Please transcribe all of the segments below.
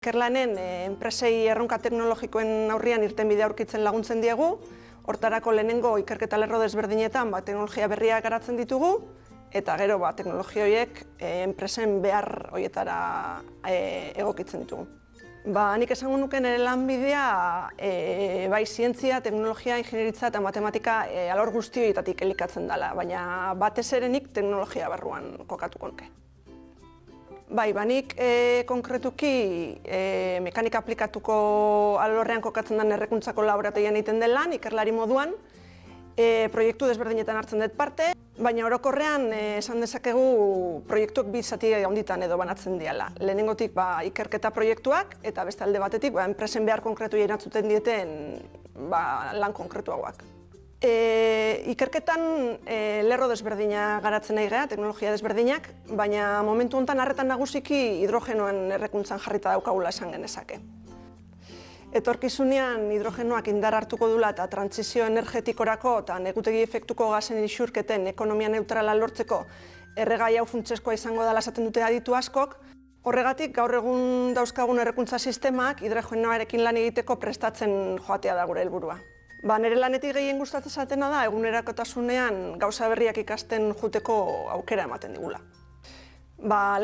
Ikerlanen enpresei erronka teknologikoen aurrian irtenbidea aurkitzen laguntzen diegu. Hortarako lehenengo ikerketa lerro desberdinetan teknologia berriak garatzen ditugu eta gero teknologia horiek enpresen behar horietara egokitzen ditugu. Nik esango nuke nire lanbidea bai zientzia, teknologia, ingenieritza eta matematika alor guzti horietatik elikatzen dela, baina batez ere nik teknologia barruan kokatuko nuke. Nik konkretuki mekanika aplikatuko alorrean kokatzen den errekuntzako laborategian egiten den lan, ikerlari moduan, proiektu desberdinetan hartzen dut parte, baina orokorrean esan dezakegu proiektuak bi zati handitan edo banatzen diala. Lehenengotik ikerketa proiektuak eta beste alde batetik enpresen behar konkretu erantzuten dieten lan konkretu hauak. Ikerketan lerro desberdina garatzen nahi gara, teknologia desberdinak, baina momentu honetan harretan nagusiki hidrogenoen errekuntzan jarrita daukagula esan genezake. Etorkizunean hidrogenoak indar hartuko dula eta trantsizio energetikorako eta negutegi efektuko gasen isurketen ekonomia neutrala lortzeko erregai hau funtsezkoa izango dela esaten dute aditu askok. Horregatik gaur egun dauzkagun errekuntza sistemak hidrogenoarekin lan egiteko prestatzen joatea da gure helburua. Nire lanetik gehien gustatzen zatena da egunerakotasunean gauza berriak ikasten joateko aukera ematen digula.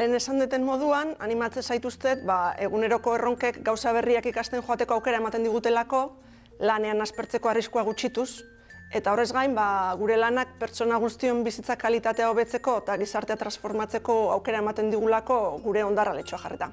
Lehen esan duten moduan, animatzen zaituztet eguneroko erronkek gauza berriak ikasten joateko aukera ematen digutelako, lanean aspertzeko arriskua gutxituz, eta horrez gain gure lanak pertsona guztion bizitza kalitatea hobetzeko eta gizartea transformatzeko aukera ematen digulako gure hondarraletxoa jarrita.